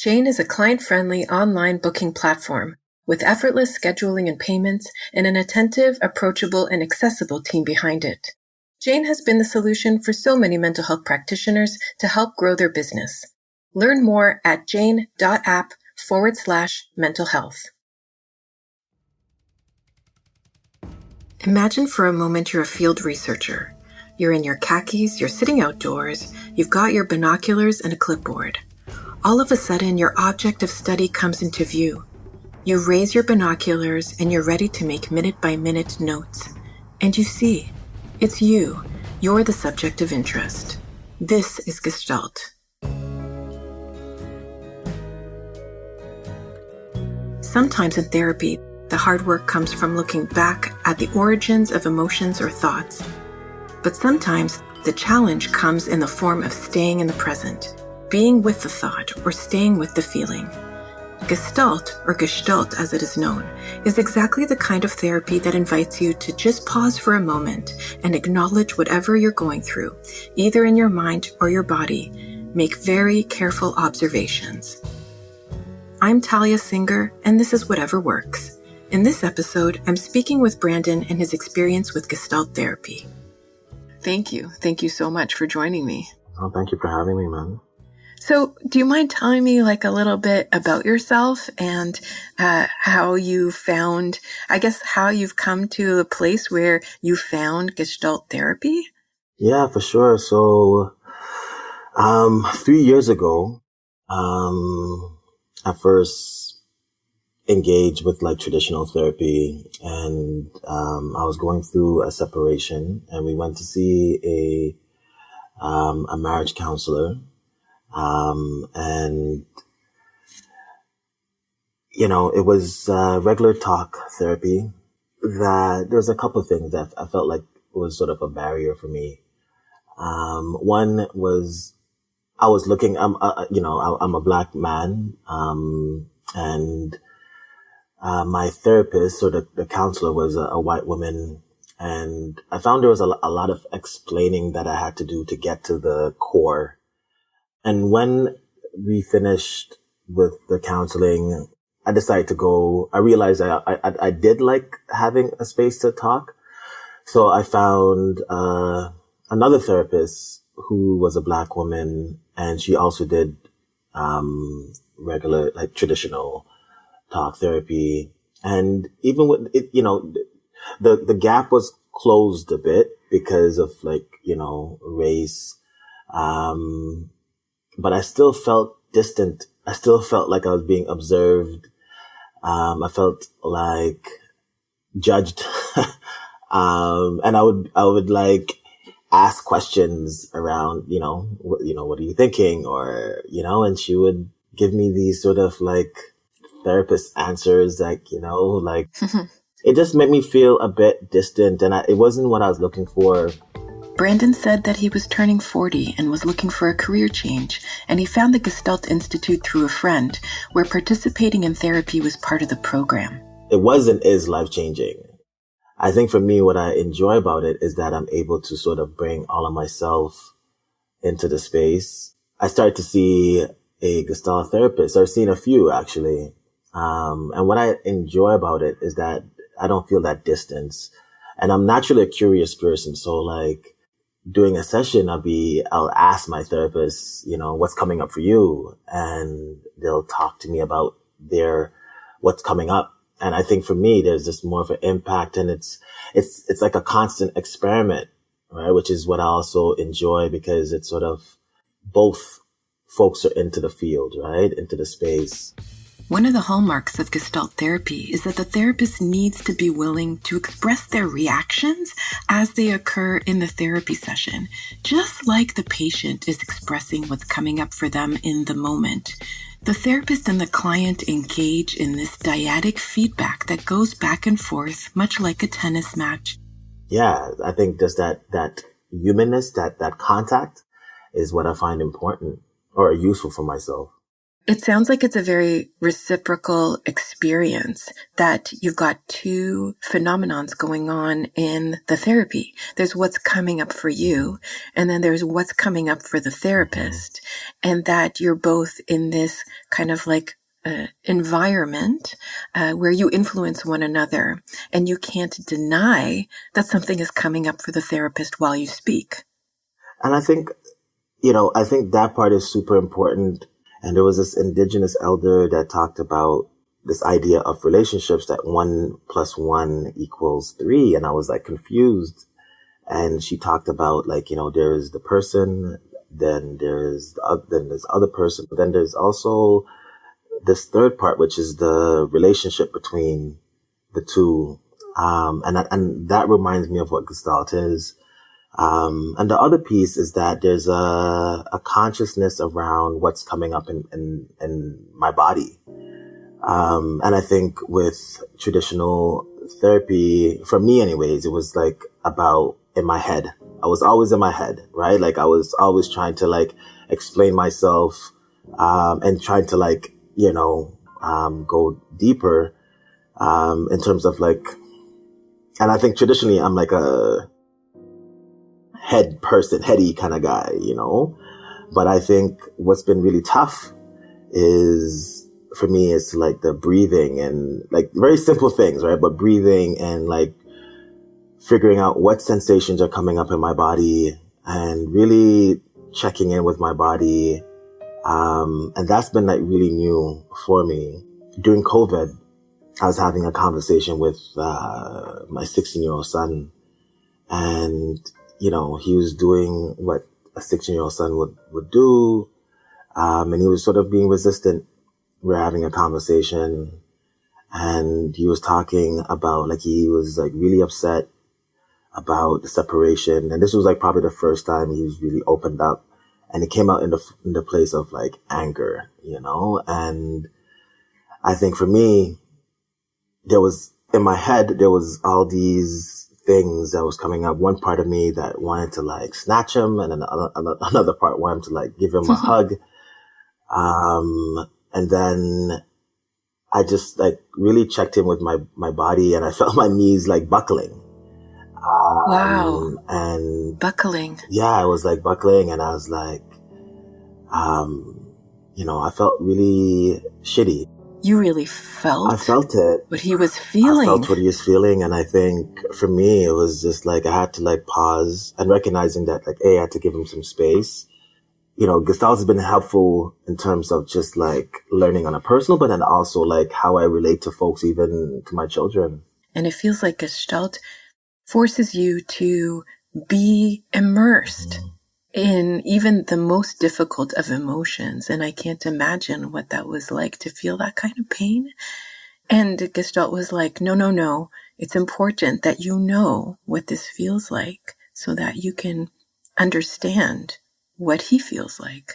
Jane is a client-friendly online booking platform with effortless scheduling and payments and an attentive, approachable, and accessible team behind it. Jane has been the solution for so many mental health practitioners to help grow their business. Learn more at jane.app/mental health. Imagine for a moment you're a field researcher. You're in your khakis, you're sitting outdoors, you've got your binoculars and a clipboard. All of a sudden, your object of study comes into view. You raise your binoculars and you're ready to make minute-by-minute notes. And you see, it's you. You're the subject of interest. This is Gestalt. Sometimes in therapy, the hard work comes from looking back at the origins of emotions or thoughts. But sometimes the challenge comes in the form of staying in the present, being with the thought or staying with the feeling. Gestalt, or Gestalt as it is known, is exactly the kind of therapy that invites you to just pause for a moment and acknowledge whatever you're going through, either in your mind or your body. Make very careful observations. I'm Talia Singer, and this is Whatever Works. In this episode, I'm speaking with Brandon and his experience with Gestalt Therapy. Thank you. Thank you so much for joining me. Oh, thank you for having me, man. So do you mind telling me a little bit about yourself and how you found, how you've come to a place where you found Gestalt Therapy? Yeah, for sure. So 3 years ago, I first engaged with traditional therapy, and I was going through a separation, and we went to see a marriage counselor. And, it was regular talk therapy that there was a couple of things that I felt like was sort of a barrier for me. One was I was looking, I'm a black man, and my therapist, so the counselor was a white woman. And I found there was a lot of explaining that I had to do to get to the core. And when we finished with the counseling, I decided to go. I realized I did like having a space to talk. So I found another therapist who was a black woman, and she also did regular, traditional talk therapy. And even with it, the gap was closed a bit because of race. But I still felt distant. I still felt like I was being observed. I felt like judged. And I would ask questions around, what are you thinking? Or, and she would give me these sort of therapist answers, it just made me feel a bit distant, and it wasn't what I was looking for. Brandon said that he was turning 40 and was looking for a career change, and he found the Gestalt Institute through a friend, where participating in therapy was part of the program. It was and is life-changing. I think for me, what I enjoy about it is that I'm able to sort of bring all of myself into the space. I started to see a Gestalt therapist. I've seen a few, actually. And what I enjoy about it is that I don't feel that distance. And I'm naturally a curious person, so doing a session, I'll ask my therapist, what's coming up for you? And they'll talk to me about what's coming up. And I think for me, there's just more of an impact, and it's like a constant experiment, right? Which is what I also enjoy, because it's sort of both folks are into the field, right? Into the space. One of the hallmarks of Gestalt therapy is that the therapist needs to be willing to express their reactions as they occur in the therapy session, just like the patient is expressing what's coming up for them in the moment. The therapist and the client engage in this dyadic feedback that goes back and forth, much like a tennis match. Yeah, I think just that humanness, that contact is what I find important or useful for myself. It sounds like it's a very reciprocal experience, that you've got two phenomenons going on in the therapy. There's what's coming up for you, and then there's what's coming up for the therapist, and that you're both in this kind of like environment where you influence one another, and you can't deny that something is coming up for the therapist while you speak. And I think that part is super important. And there was this indigenous elder that talked about this idea of relationships, that 1 + 1 = 3. And I was like confused. And she talked about like, there's the person, then there's other person, but then there's also this third part, which is the relationship between the two. And that reminds me of what Gestalt is. And the other piece is that there's a consciousness around what's coming up in my body. And I think with traditional therapy, for me anyways, it was like about in my head. I was always in my head, right? Like I was always trying to like explain myself, and trying to like, go deeper, in terms of like, and I think traditionally I'm like a heady kind of guy, but I think what's been really tough is for me is like the breathing and like very simple things, right? But breathing and like figuring out what sensations are coming up in my body and really checking in with my body. And that's been like really new for me. During COVID, I was having a conversation with my 16-year-old son, and he was doing what a 16-year-old son would do. And he was sort of being resistant. We're having a conversation, and he was talking about like, he was like really upset about the separation. And this was like probably the first time he was really opened up, and it came out in the place of like anger, and I think for me, in my head, there was all these things that was coming up. One part of me that wanted to like snatch him, and then another part wanted to like give him a hug. And then I just like really checked in with my body, and I felt my knees like buckling. Wow. And buckling. Yeah, I was like buckling, and I was like, I felt really shitty. You really felt? I felt it. What he was feeling. I felt what he was feeling. And I think for me, it was just like, I had to like pause and recognizing that like, I had to give him some space. Gestalt has been helpful in terms of just like learning on a personal, but then also like how I relate to folks, even to my children. And it feels like Gestalt forces you to be immersed in even the most difficult of emotions. And I can't imagine what that was like to feel that kind of pain. And Gestalt was like, no. It's important that you know what this feels like so that you can understand what he feels like.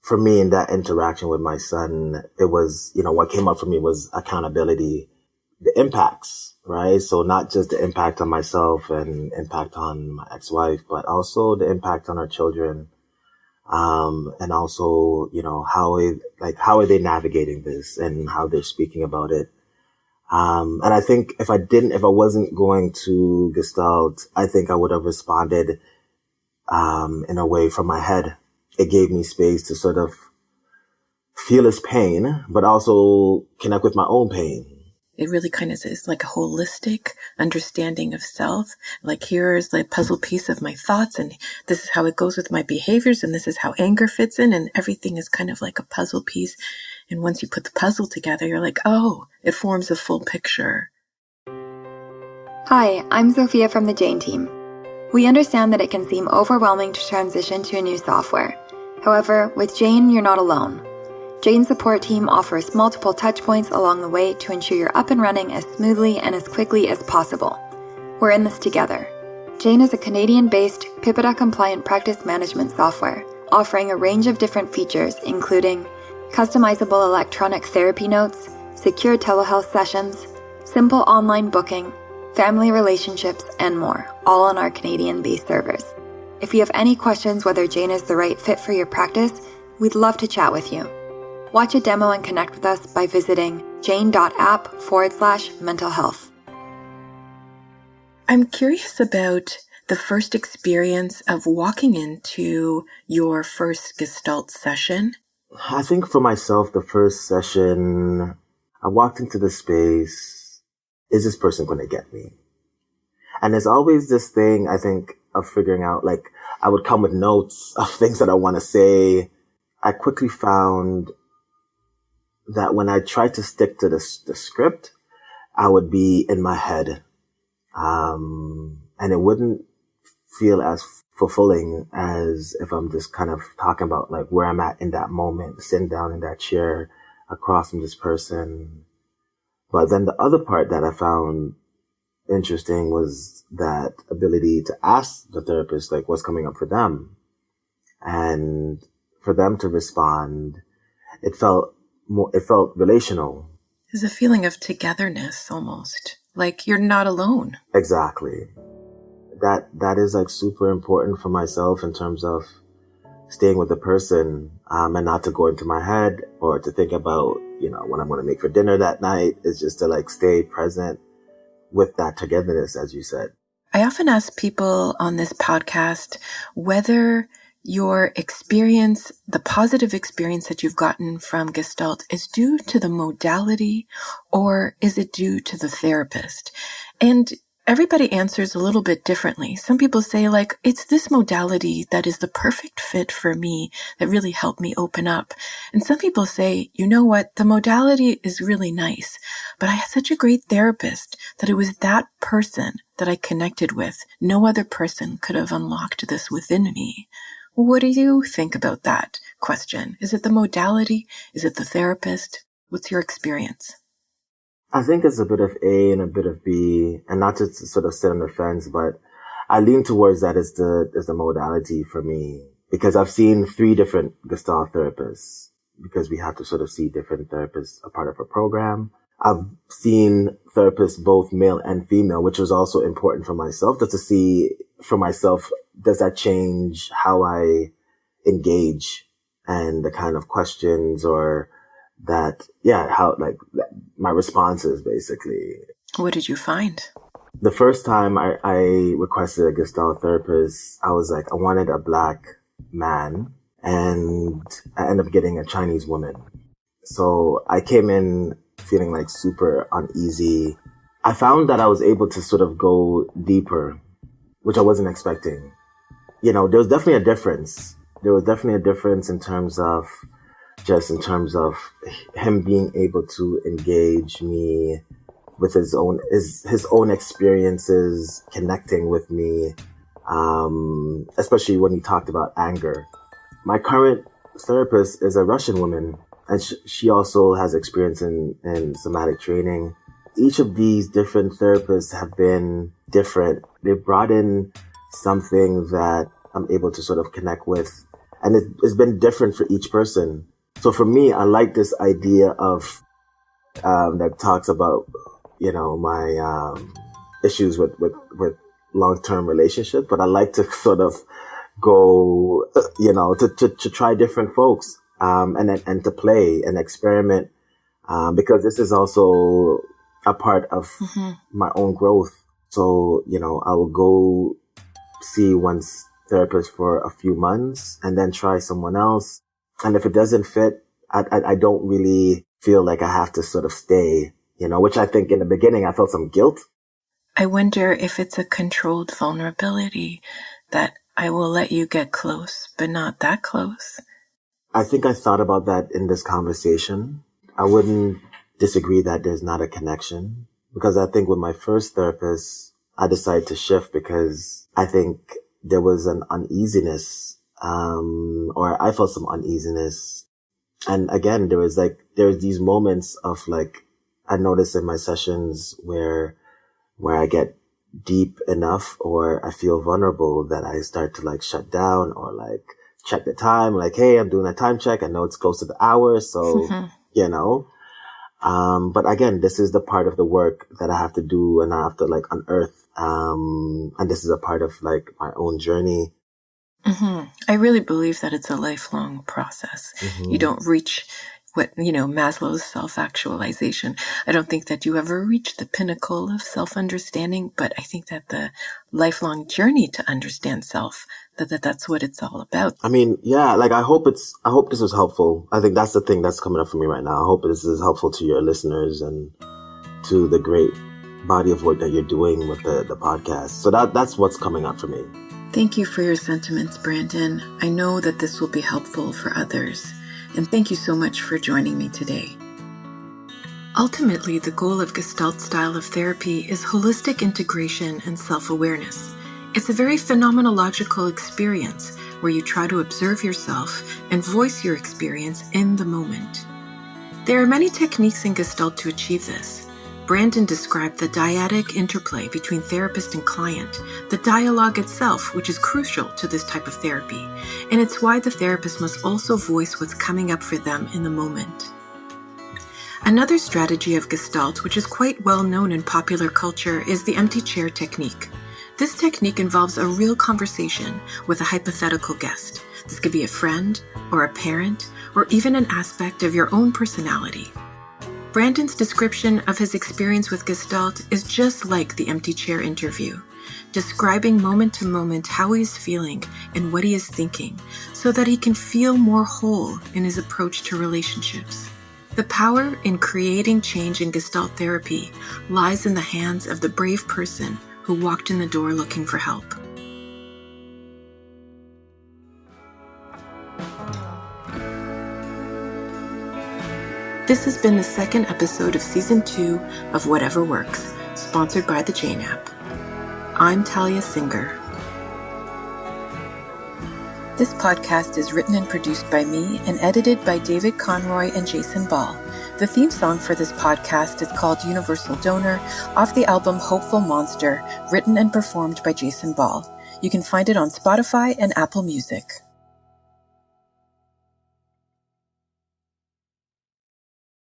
For me, in that interaction with my son, it was, what came up for me was accountability, the impacts, right? So not just the impact on myself and impact on my ex-wife, but also the impact on our children. And also, how are they navigating this and how they're speaking about it. And I think if I wasn't going to Gestalt, I think I would have responded, in a way from my head. It gave me space to sort of feel his pain, but also connect with my own pain. It really kind of is like a holistic understanding of self. Like, here's the puzzle piece of my thoughts, and this is how it goes with my behaviors, and this is how anger fits in, and everything is kind of like a puzzle piece. And once you put the puzzle together, you're like, oh, it forms a full picture. Hi, I'm Sophia from the Jane team. We understand that it can seem overwhelming to transition to a new software. However, with Jane, you're not alone. Jane's support team offers multiple touchpoints along the way to ensure you're up and running as smoothly and as quickly as possible. We're in this together. Jane is a Canadian-based PIPEDA-compliant practice management software, offering a range of different features including customizable electronic therapy notes, secure telehealth sessions, simple online booking, family relationships, and more, all on our Canadian-based servers. If you have any questions whether Jane is the right fit for your practice, we'd love to chat with you. Watch a demo and connect with us by visiting jane.app/mental health. I'm curious about the first experience of walking into your first Gestalt session. I think for myself, the first session, I walked into the space, is this person going to get me? And there's always this thing, I think, of figuring out, like, I would come with notes of things that I want to say. I quickly found that when I tried to stick to the script, I would be in my head. And it wouldn't feel as fulfilling as if I'm just kind of talking about like where I'm at in that moment, sitting down in that chair across from this person. But then the other part that I found interesting was that ability to ask the therapist, like, what's coming up for them, and for them to respond. It felt relational. There's a feeling of togetherness almost, like you're not alone. Exactly. That is like super important for myself in terms of staying with the person, and not to go into my head or to think about, what I'm going to make for dinner that night. It's just to like stay present with that togetherness, as you said. I often ask people on this podcast whether your experience, the positive experience that you've gotten from Gestalt, is due to the modality or is it due to the therapist? And everybody answers a little bit differently. Some people say, like, it's this modality that is the perfect fit for me that really helped me open up. And some people say, you know what, the modality is really nice, but I had such a great therapist that it was that person that I connected with. No other person could have unlocked this within me. What do you think about that question? Is it the modality? Is it the therapist? What's your experience? I think it's a bit of A and a bit of B, and not to sort of sit on the fence, but I lean towards that as the modality for me, because I've seen 3 different Gestalt therapists, because we have to sort of see different therapists a part of a program. I've seen therapists, both male and female, which was also important for myself, just to see for myself, does that change how I engage and the kind of questions or that, how, like, my responses, basically. What did you find? The first time I requested a Gestalt therapist, I was like, I wanted a Black man, and I ended up getting a Chinese woman. So I came in feeling like super uneasy. I found that I was able to sort of go deeper, which I wasn't expecting. There was definitely a difference. There was definitely a difference in terms of him being able to engage me with his own experiences, connecting with me, especially when he talked about anger. My current therapist is a Russian woman, and she also has experience in somatic training. Each of these different therapists have been different. They've brought in something that I'm able to sort of connect with, and it's been different for each person. So for me, I like this idea of that talks about, my issues with long-term relationships, but I like to sort of go, to try different folks, and to play and experiment, because this is also a part of my own growth. So, I will go see one therapist for a few months and then try someone else. And if it doesn't fit, I don't really feel like I have to sort of stay, which I think in the beginning I felt some guilt. I wonder if it's a controlled vulnerability that I will let you get close, but not that close. I think I thought about that in this conversation. I wouldn't disagree that there's not a connection, because I think with my first therapist, I decided to shift because I think there was an uneasiness, or I felt some uneasiness. And again, there's these moments of like, I notice in my sessions where I get deep enough or I feel vulnerable that I start to like shut down or like check the time, like, hey, I'm doing a time check. I know it's close to the hour. So, but again, this is the part of the work that I have to do and I have to like unearth. And this is a part of like my own journey. I really believe that it's a lifelong process. You don't reach Maslow's self-actualization. I don't think that you ever reach the pinnacle of self-understanding, but I think that the lifelong journey to understand self, that's what it's all about. I mean, yeah, like I hope this was helpful. I think that's the thing that's coming up for me right now. I hope this is helpful to your listeners and to the great body of work that you're doing with the podcast. So that's what's coming up for me. Thank you for your sentiments, Brandon. I know that this will be helpful for others. And thank you so much for joining me today. Ultimately, the goal of Gestalt style of therapy is holistic integration and self-awareness. It's a very phenomenological experience where you try to observe yourself and voice your experience in the moment. There are many techniques in Gestalt to achieve this. Brandon described the dyadic interplay between therapist and client, the dialogue itself, which is crucial to this type of therapy, and it's why the therapist must also voice what's coming up for them in the moment. Another strategy of Gestalt, which is quite well known in popular culture, is the empty chair technique. This technique involves a real conversation with a hypothetical guest. This could be a friend, or a parent, or even an aspect of your own personality. Brandon's description of his experience with Gestalt is just like the empty chair interview, describing moment to moment how he is feeling and what he is thinking, so that he can feel more whole in his approach to relationships. The power in creating change in Gestalt therapy lies in the hands of the brave person who walked in the door looking for help. This has been the second episode of Season 2 of Whatever Works, sponsored by the Jane app. I'm Talia Singer. This podcast is written and produced by me and edited by David Conroy and Jason Ball. The theme song for this podcast is called Universal Donor, off the album Hopeful Monster, written and performed by Jason Ball. You can find it on Spotify and Apple Music.